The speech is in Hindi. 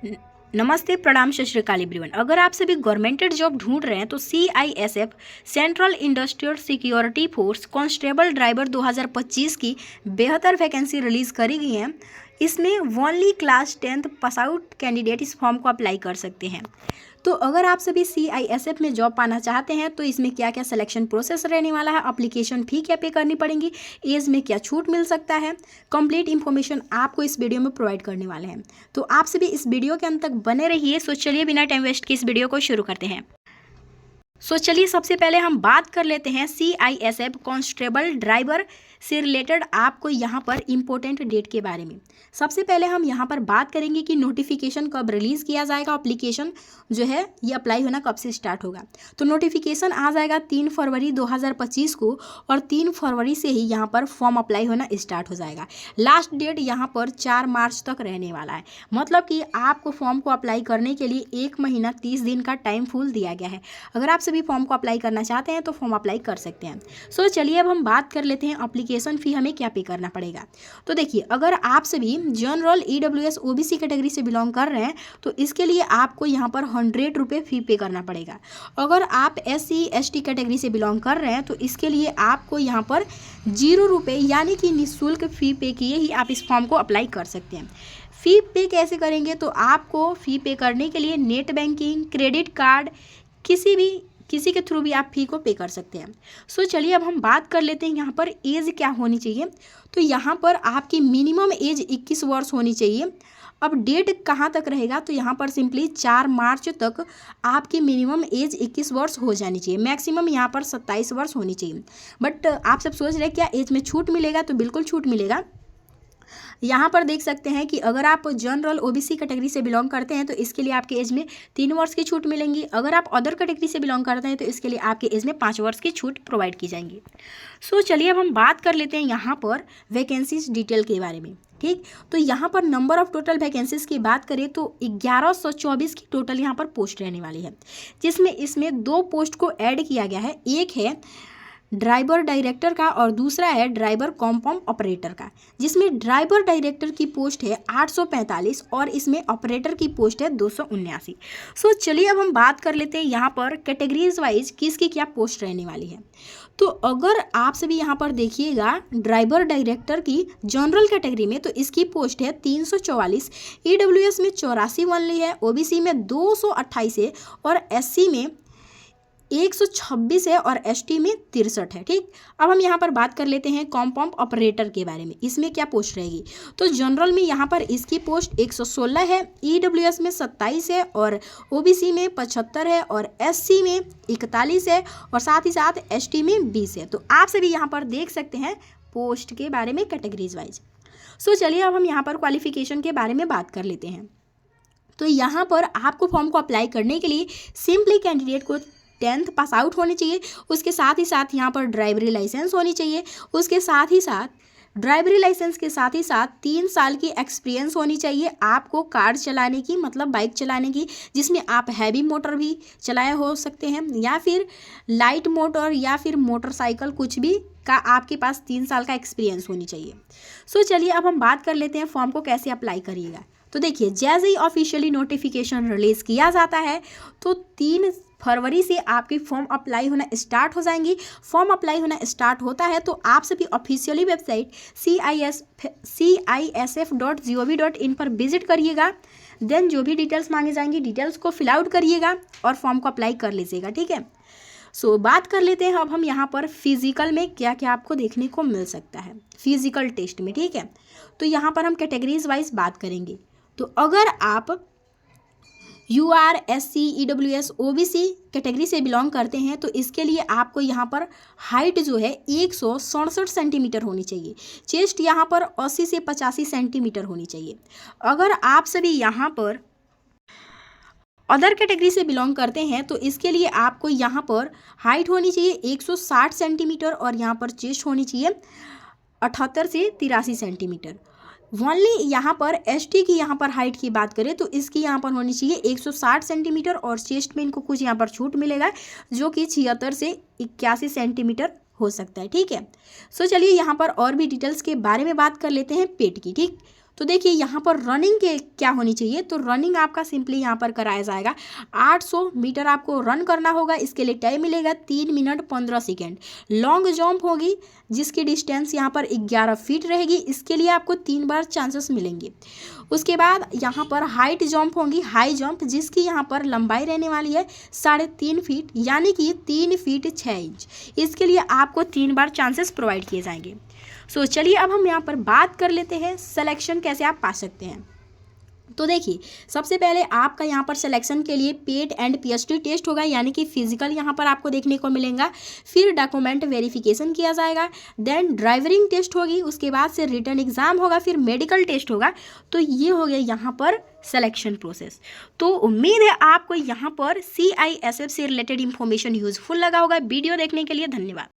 न- नमस्ते, प्रणाम, सत श्री अकाल एवरीवन। अगर आप सभी गवर्नमेंटेड जॉब ढूंढ रहे हैं तो CISF central industrial security force constable driver 2025 की बेहतर वैकेंसी रिलीज करी गई है। इसमें only class 10th pass out candidate इस फॉर्म को अप्लाई कर सकते हैं। तो अगर आप सभी CISF में जॉब पाना चाहते हैं तो इसमें क्या क्या सिलेक्शन प्रोसेस रहने वाला है, एप्लीकेशन फ़ी क्या पे करनी पड़ेगी, एज में क्या छूट मिल सकता है, कंप्लीट इन्फॉर्मेशन आपको इस वीडियो में प्रोवाइड करने वाले हैं। तो आप सभी इस वीडियो के अंत तक बने रहिए। सो चलिए बिना टाइम वेस्ट के इस वीडियो को शुरू करते हैं। चलिए सबसे पहले हम बात कर लेते हैं CISF कांस्टेबल ड्राइवर से रिलेटेड आपको यहाँ पर इम्पोर्टेंट डेट के बारे में। सबसे पहले हम यहाँ पर बात करेंगे कि नोटिफिकेशन कब रिलीज़ किया जाएगा, एप्लीकेशन जो है ये अप्लाई होना कब से स्टार्ट होगा। तो नोटिफिकेशन आ जाएगा 3 फरवरी 2025 को और 3 फरवरी से ही यहाँ पर फॉर्म अप्लाई होना स्टार्ट हो जाएगा। लास्ट डेट यहाँ पर 4 मार्च तक रहने वाला है। मतलब कि आपको फॉर्म को अप्लाई करने के लिए 1 महीना 30 दिन का टाइम फुल दिया गया है। अगर आप सभी फॉर्म को अप्लाई करना चाहते हैं तो फॉर्म अप्लाई कर सकते हैं। चलिए अब हम बात कर लेते हैं एप्लीकेशन फ़ी हमें क्या पे करना पड़ेगा। तो देखिए, अगर आप सभी जनरल EWS OBC कैटेगरी से बिलोंग कर रहे हैं तो इसके लिए आपको यहाँ पर 100 रुपये फ़ी पे करना पड़ेगा। अगर आप SC ST कैटेगरी से बिलोंग कर रहे हैं तो इसके लिए आपको यहाँ पर 0 रुपये यानी कि निःशुल्क फ़ी पे किए ही आप इस फॉर्म को अप्लाई कर सकते हैं। फ़ी पे कैसे करेंगे, तो आपको फ़ी पे करने के लिए नेट बैंकिंग, क्रेडिट कार्ड, किसी के थ्रू भी आप फ़ी को पे कर सकते हैं। चलिए अब हम बात कर लेते हैं यहाँ पर एज क्या होनी चाहिए। तो यहाँ पर आपकी मिनिमम एज 21 वर्ष होनी चाहिए। अब डेट कहाँ तक रहेगा, तो यहाँ पर सिंपली 4 मार्च तक आपकी मिनिमम एज 21 वर्ष हो जानी चाहिए। मैक्सिमम यहाँ पर 27 वर्ष होनी चाहिए। बट आप सब सोच रहे हैं क्या एज में छूट मिलेगा, तो बिल्कुल छूट मिलेगा। यहाँ पर देख सकते हैं कि अगर आप जनरल OBC कैटेगरी से बिलोंग करते हैं तो इसके लिए आपके एज में 3 वर्ष की छूट मिलेंगी। अगर आप अदर कैटेगरी से बिलोंग करते हैं तो इसके लिए आपके एज में 5 वर्ष की छूट प्रोवाइड की जाएंगी। चलिए अब हम बात कर लेते हैं यहाँ पर वैकेंसीज डिटेल के बारे में। ठीक, तो यहाँ पर नंबर ऑफ टोटल वैकेंसीज की बात करें तो 1124 की टोटल यहाँ पर पोस्ट रहने वाली है, जिसमें इसमें 2 पोस्ट को ऐड किया गया है। एक है ड्राइवर डायरेक्टर का और दूसरा है ड्राइवर कॉम्पाउंड ऑपरेटर का, जिसमें ड्राइवर डायरेक्टर की पोस्ट है 845 और इसमें ऑपरेटर की पोस्ट है 279। चलिए अब हम बात कर लेते हैं यहाँ पर कैटेगरीज वाइज किसकी क्या पोस्ट रहने वाली है। तो अगर आप सभी यहाँ पर देखिएगा ड्राइवर डायरेक्टर की जनरल कैटेगरी में तो इसकी पोस्ट है 344, EWS में 84 ओनली है, OBC में 228 है और SC में 126 है और ST में 63 है। ठीक, अब हम यहाँ पर बात कर लेते हैं कॉम्पाउंड ऑपरेटर के बारे में। इसमें क्या पोस्ट रहेगी, तो जनरल में यहाँ पर इसकी पोस्ट 116 है, EWS में 27 है और OBC में 75 है और SC में 41 है और साथ ही साथ ST में 20 है। तो आप सभी यहाँ पर देख सकते हैं पोस्ट के बारे में कैटेगरीज वाइज। चलिए अब हम यहाँ पर क्वालिफिकेशन के बारे में बात कर लेते हैं। तो यहाँ पर आपको फॉर्म को अप्लाई करने के लिए सिंपली कैंडिडेट को 10th पास आउट होनी चाहिए। उसके साथ ही साथ यहाँ पर ड्राइवरी लाइसेंस होनी चाहिए। उसके साथ ही साथ ड्राइवरी लाइसेंस के साथ ही साथ 3 साल की एक्सपीरियंस होनी चाहिए आपको कार चलाने की, मतलब बाइक चलाने की, जिसमें आप हैवी मोटर भी चलाए हो सकते हैं या फिर लाइट मोटर या फिर मोटरसाइकिल, कुछ भी का आपके पास 3 साल का एक्सपीरियंस होनी चाहिए। चलिए अब हम बात कर लेते हैं फॉर्म को कैसे अप्लाई करिएगा। तो देखिए, जैसे ही ऑफिशियली नोटिफिकेशन रिलीज़ किया जाता है तो 3 फरवरी से आपकी फॉर्म अप्लाई होना स्टार्ट हो जाएंगी। फॉर्म अप्लाई होना स्टार्ट होता है तो आप सभी ऑफिशियली वेबसाइट CISF.gov.in पर विजिट करिएगा। देन जो भी डिटेल्स मांगी जाएंगी डिटेल्स को फिल आउट करिएगा और फॉर्म को अप्लाई कर लीजिएगा। ठीक है, बात कर लेते हैं अब हम यहाँ पर फिजिकल में क्या क्या आपको देखने को मिल सकता है फिजिकल टेस्ट में। ठीक है, तो यहाँ पर हम कैटेगरीज वाइज बात करेंगे। तो अगर आप UR SC EWS OBC category से बिलोंग करते हैं तो इसके लिए आपको यहाँ पर हाइट जो है 167 सेंटीमीटर होनी चाहिए। चेस्ट यहाँ पर 80 से 85 सेंटीमीटर होनी चाहिए। अगर आप सभी यहाँ पर अदर कैटेगरी से बिलोंग करते हैं तो इसके लिए आपको यहाँ पर हाइट होनी चाहिए 160 सेंटीमीटर और यहाँ पर चेस्ट होनी चाहिए 78 से 83 सेंटीमीटर। ओनली यहाँ पर ST की यहाँ पर हाइट की बात करें तो इसकी यहाँ पर होनी चाहिए 160 सेंटीमीटर और चेस्ट में इनको कुछ यहाँ पर छूट मिलेगा जो कि 76 से 81 सेंटीमीटर हो सकता है। ठीक है, चलिए यहाँ पर और भी डिटेल्स के बारे में बात कर लेते हैं पेट की। ठीक, तो देखिए यहाँ पर रनिंग के क्या होनी चाहिए, तो रनिंग आपका सिंपली यहाँ पर कराया जाएगा 800 मीटर आपको रन करना होगा। इसके लिए टाइम मिलेगा 3 मिनट 15 सेकेंड। लॉन्ग जंप होगी जिसकी डिस्टेंस यहाँ पर 11 फीट रहेगी, इसके लिए आपको 3 बार चांसेस मिलेंगे। उसके बाद यहाँ पर हाइट जंप होगी, हाई जंप, जिसकी यहाँ पर लंबाई रहने वाली है 3.5 फीट यानी कि 3 फीट 6 इंच। इसके लिए आपको 3 बार चांसेस प्रोवाइड किए जाएंगे। सो चलिए अब हम यहाँ पर बात कर लेते हैं सिलेक्शन कैसे आप पा सकते हैं। तो देखिए सबसे पहले आपका यहाँ पर सिलेक्शन के लिए पेट एंड पीएचडी टेस्ट होगा, यानी कि फिजिकल यहाँ पर आपको देखने को मिलेगा। फिर डॉक्यूमेंट वेरिफिकेशन किया जाएगा, देन ड्राइवरिंग टेस्ट होगी, उसके बाद से रिटर्न एग्जाम होगा, फिर मेडिकल टेस्ट होगा। तो ये हो गया यहाँ पर सिलेक्शन प्रोसेस। तो उम्मीद है आपको यहाँ पर CISF से रिलेटेड इंफॉर्मेशन यूजफुल लगा होगा। वीडियो देखने के लिए धन्यवाद।